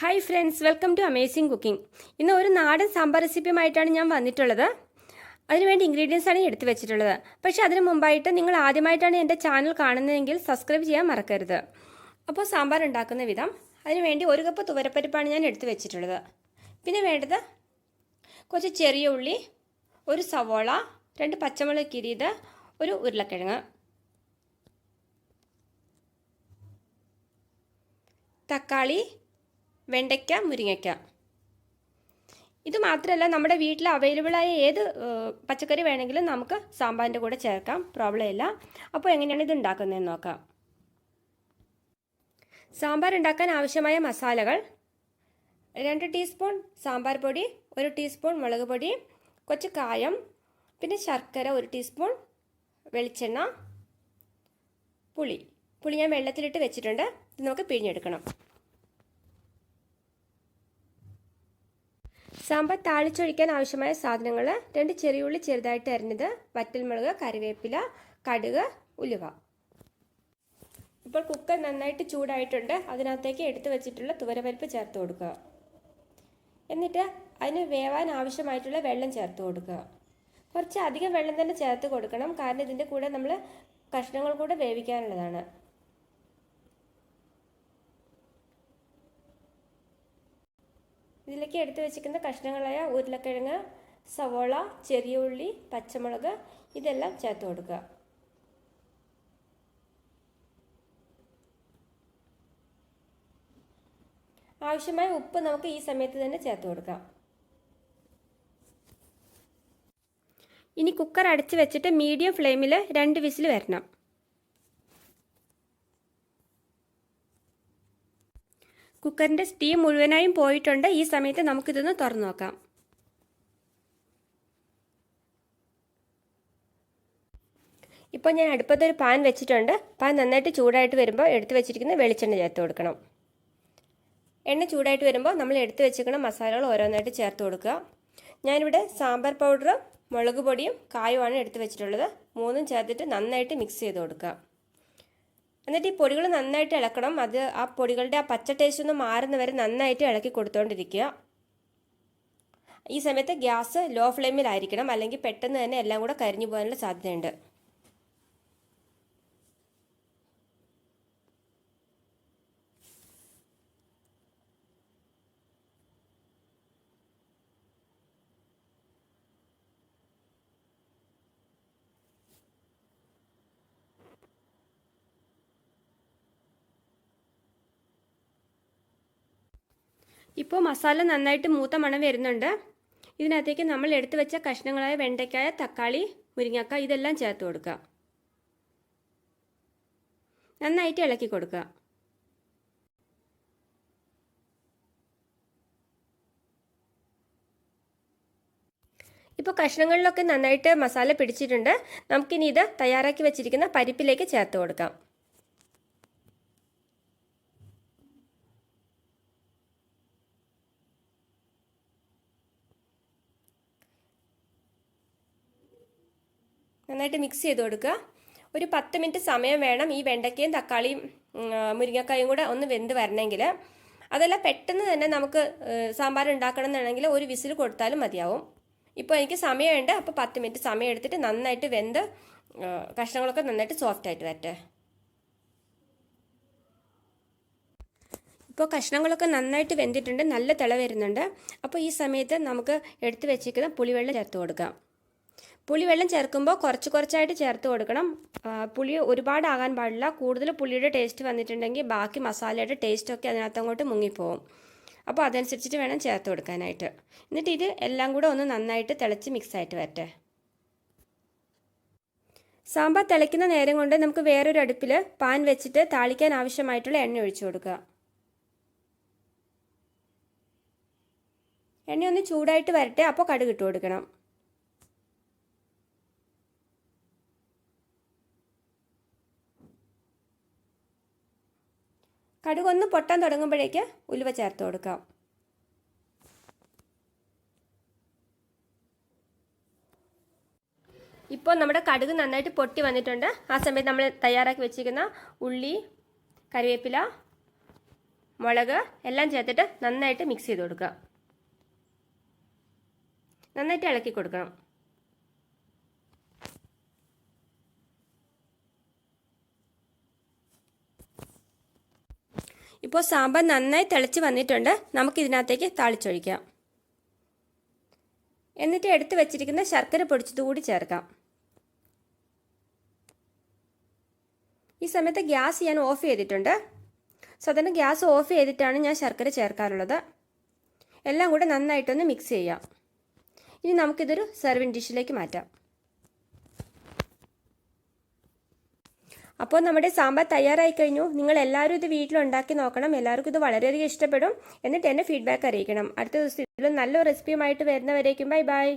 Hi friends, welcome to amazing cooking. ഇന്ന് ഒരു നാടൻ സാമ്പാർ റെസിപ്പിയുമായിട്ടാണ് ഞാൻ വന്നിട്ടുള്ളത്. അതിനുവേണ്ടി ഇൻഗ്രീഡിയൻസ് ആണ് എടുത്തു വെച്ചിട്ടുള്ളത്. പക്ഷേ അതിന് മുമ്പായിട്ട് നിങ്ങൾ ആദ്യമായിട്ടാണ് എൻ്റെ ചാനൽ കാണുന്നതെങ്കിൽ സബ്സ്ക്രൈബ് ചെയ്യാൻ മറക്കരുത്. അപ്പോൾ സാമ്പാർ ഉണ്ടാക്കുന്ന വിധം: അതിനുവേണ്ടി 1 കപ്പ് തുവരപ്പരിപ്പാണ് ഞാൻ എടുത്തു വെച്ചിട്ടുള്ളത്. പിന്നെ വേണ്ടത് കുറച്ച് ചെറിയ ഉള്ളി, ഒരു സവോള, 2 പച്ചമുളക് കീറിയത്, ഒരു ഉരുളക്കിഴങ്ങ്, തക്കാളി, വെണ്ടയ്ക്ക, മുരിങ്ങയ്ക്ക. ഇത് മാത്രമല്ല, നമ്മുടെ വീട്ടിൽ അവൈലബിളായ ഏത് പച്ചക്കറി വേണമെങ്കിലും നമുക്ക് സാമ്പാറിൻ്റെ കൂടെ ചേർക്കാം, പ്രോബ്ലം ഇല്ല. അപ്പോൾ എങ്ങനെയാണ് ഇത് ഉണ്ടാക്കുന്നതെന്ന് നോക്കാം. സാമ്പാർ ഉണ്ടാക്കാൻ ആവശ്യമായ മസാലകൾ: 2 ടീസ്പൂൺ സാമ്പാർ പൊടി, 1 ടീസ്പൂൺ മുളക് പൊടി, കുറച്ച് കായം, പിന്നെ ശർക്കര 1 ടീസ്പൂൺ, വെളിച്ചെണ്ണ, പുളി ഞാൻ വെള്ളത്തിലിട്ട് വെച്ചിട്ടുണ്ട്. ഇത് നമുക്ക് പിഴിഞ്ഞെടുക്കണം. സാമ്പാർ താളിച്ചൊഴിക്കാൻ ആവശ്യമായ സാധനങ്ങൾ: 2 ചെറിയ ഉള്ളി ചെറുതായിട്ട് അരിഞ്ഞത്, വറ്റൽമുളക്, കറിവേപ്പില, കടുക്, ഉലുവ. ഇപ്പോൾ കുക്കർ നന്നായിട്ട് ചൂടായിട്ടുണ്ട്. അതിനകത്തേക്ക് എടുത്തു വെച്ചിട്ടുള്ള തുവരപ്പരിപ്പ് ചേർത്ത് കൊടുക്കുക. എന്നിട്ട് അതിന് വേവാൻ ആവശ്യമായിട്ടുള്ള വെള്ളം ചേർത്ത് കൊടുക്കുക. കുറച്ച് അധികം വെള്ളം തന്നെ ചേർത്ത് കൊടുക്കണം, കാരണം ഇതിൻ്റെ കൂടെ നമ്മൾ കഷ്ണങ്ങൾ കൂടെ വേവിക്കാനുള്ളതാണ്. ഇതിലേക്ക് എടുത്തു വെച്ചിരിക്കുന്ന കഷ്ണങ്ങളായ ഉരുളക്കിഴങ്ങ്, സവോള, ചെറിയ ഉള്ളി, പച്ചമുളക് ഇതെല്ലാം ചേർത്ത് കൊടുക്കുക. ആവശ്യമായ ഉപ്പ് നമുക്ക് ഈ സമയത്ത് തന്നെ ചേർത്ത് കൊടുക്കാം. ഇനി കുക്കർ അടച്ച് വെച്ചിട്ട് മീഡിയം ഫ്ലെയിമിൽ 2 വിസിൽ വരണം. കുക്കറിൻ്റെ സ്റ്റീം മുഴുവനായും പോയിട്ടുണ്ട്. ഈ സമയത്ത് നമുക്കിതൊന്ന് തുറന്നു നോക്കാം. ഇപ്പോൾ ഞാൻ അടുപ്പത്തൊരു പാൻ വെച്ചിട്ടുണ്ട്. പാൻ നന്നായിട്ട് ചൂടായിട്ട് വരുമ്പോൾ എടുത്തു വെച്ചിരിക്കുന്ന വെളിച്ചെണ്ണ ചേർത്ത് കൊടുക്കണം. എണ്ണ ചൂടായിട്ട് വരുമ്പോൾ നമ്മൾ എടുത്തു വെച്ചിരിക്കുന്ന മസാലകൾ ഓരോന്നായിട്ട് ചേർത്ത് കൊടുക്കുക. ഞാനിവിടെ സാമ്പാർ പൗഡർ, മുളക് പൊടിയും കായുമാണ് എടുത്തു വെച്ചിട്ടുള്ളത്. 3ഉം ചേർത്തിട്ട് നന്നായിട്ട് മിക്സ് ചെയ്ത് കൊടുക്കുക. എന്നിട്ട് ഈ പൊടികൾ നന്നായിട്ട് ഇളക്കണം. ആ പൊടികളുടെ പച്ച ടേസ്റ്റ് ഒന്ന് മാറുന്നവരെ നന്നായിട്ട് ഇളക്കി കൊടുത്തുകൊണ്ടിരിക്കുക. ഈ സമയത്ത് ഗ്യാസ് ലോ ഫ്ലെയിമിലായിരിക്കണം, അല്ലെങ്കിൽ പെട്ടെന്ന് തന്നെ എല്ലാം കൂടെ കരിഞ്ഞു പോകാനുള്ള സാധ്യതയുണ്ട്. ഇപ്പോൾ മസാല നന്നായിട്ട് മൂത്ത മണം വരുന്നുണ്ട്. ഇതിനകത്തേക്ക് നമ്മൾ എടുത്തു വെച്ച കഷ്ണങ്ങളായ വെണ്ടയ്ക്കായ, തക്കാളി, മുരിങ്ങക്ക ഇതെല്ലാം ചേർത്ത് കൊടുക്കുക. നന്നായിട്ട് ഇളക്കി കൊടുക്കുക. ഇപ്പോൾ കഷ്ണങ്ങളിലൊക്കെ നന്നായിട്ട് മസാല പിടിച്ചിട്ടുണ്ട്. നമുക്കിനി ഇത് തയ്യാറാക്കി വെച്ചിരിക്കുന്ന പരിപ്പിലേക്ക് ചേർത്ത് കൊടുക്കാം. നന്നായിട്ട് മിക്സ് ചെയ്ത് കൊടുക്കുക. ഒരു 10 മിനിറ്റ് സമയം വേണം ഈ വെണ്ടയ്ക്കയും തക്കാളിയും മുരിങ്ങക്കായും കൂടെ ഒന്ന് വെന്ത് വരണമെങ്കിൽ. അതല്ല, പെട്ടെന്ന് തന്നെ നമുക്ക് സാമ്പാർ ഉണ്ടാക്കണം എന്നുണ്ടെങ്കിൽ 1 വിസിൽ കൊടുത്താലും മതിയാവും. ഇപ്പോൾ എനിക്ക് സമയമുണ്ട്. അപ്പോൾ 10 മിനിറ്റ് സമയം എടുത്തിട്ട് നന്നായിട്ട് വെന്ത് കഷ്ണങ്ങളൊക്കെ നന്നായിട്ട് സോഫ്റ്റ് ആയിട്ട് വരട്ടെ. ഇപ്പോൾ കഷ്ണങ്ങളൊക്കെ നന്നായിട്ട് വെന്തിട്ടുണ്ട്, നല്ല തിള വരുന്നുണ്ട്. അപ്പോൾ ഈ സമയത്ത് നമുക്ക് എടുത്ത് വെച്ചിരിക്കുന്ന പുളിവെള്ളം ചേർത്ത് കൊടുക്കാം. പുളിവെള്ളം ചേർക്കുമ്പോൾ കുറച്ചായിട്ട് ചേർത്ത് കൊടുക്കണം. പുളി ഒരുപാടാകാൻ പാടില്ല. കൂടുതൽ പുളിയുടെ ടേസ്റ്റ് വന്നിട്ടുണ്ടെങ്കിൽ ബാക്കി മസാലയുടെ ടേസ്റ്റൊക്കെ അതിനകത്തങ്ങോട്ട് മുങ്ങിപ്പോവും. അപ്പോൾ അതനുസരിച്ചിട്ട് വേണം ചേർത്ത് കൊടുക്കാനായിട്ട്. എന്നിട്ട് ഇത് എല്ലാം കൂടെ ഒന്ന് നന്നായിട്ട് തിളച്ച് മിക്സായിട്ട് വരട്ടെ. സാമ്പാർ തിളയ്ക്കുന്ന നേരം കൊണ്ട് നമുക്ക് വേറൊരു അടുപ്പിൽ പാൻ വെച്ചിട്ട് താളിക്കാൻ ആവശ്യമായിട്ടുള്ള എണ്ണ ഒഴിച്ചു കൊടുക്കുക. എണ്ണ ഒന്ന് ചൂടായിട്ട് വരട്ടെ. അപ്പോൾ കടുക് ഇട്ട് കൊടുക്കണം. കടുകൊന്ന് പൊട്ടാൻ തുടങ്ങുമ്പോഴേക്ക് ഉലുവ ചേർത്ത് കൊടുക്കാം. ഇപ്പോൾ നമ്മുടെ കടുക് നന്നായിട്ട് പൊട്ടി വന്നിട്ടുണ്ട്. ആ സമയത്ത് നമ്മൾ തയ്യാറാക്കി വെച്ചിരിക്കുന്ന ഉള്ളി, കറിവേപ്പില, മുളക് എല്ലാം ചേർത്തിട്ട് നന്നായിട്ട് മിക്സ് ചെയ്ത് കൊടുക്കുക. നന്നായിട്ട് ഇളക്കി കൊടുക്കണം. ഇപ്പോൾ സാമ്പാർ നന്നായി തിളച്ച് വന്നിട്ടുണ്ട്. നമുക്കിതിനകത്തേക്ക് താളിച്ചൊഴിക്കാം. എന്നിട്ട് എടുത്ത് വെച്ചിരിക്കുന്ന ശർക്കര പൊടിച്ചത് കൂടി ചേർക്കാം. ഈ സമയത്ത് ഗ്യാസ് ഞാൻ ഓഫ് ചെയ്തിട്ടുണ്ട്. സാധാരണ ഗ്യാസ് ഓഫ് ചെയ്തിട്ടാണ് ഞാൻ ശർക്കര ചേർക്കാറുള്ളത്. എല്ലാം കൂടെ നന്നായിട്ടൊന്ന് മിക്സ് ചെയ്യാം. ഇനി നമുക്കിതൊരു സെർവിങ് ഡിഷിലേക്ക് മാറ്റാം. അപ്പോൾ നമ്മുടെ സാമ്പാർ തയ്യാറായി കഴിഞ്ഞു. നിങ്ങൾ എല്ലാവരും ഇത് വീട്ടിലുണ്ടാക്കി നോക്കണം. എല്ലാവർക്കും ഇത് വളരെയധികം ഇഷ്ടപ്പെടും. എന്നിട്ട് എന്നെ ഫീഡ്ബാക്ക് അറിയിക്കണം. അടുത്ത ദിവസം ഇതിലും നല്ലൊരു റെസിപ്പിയുമായിട്ട് വരുന്നവരേക്കും ബൈ ബൈ.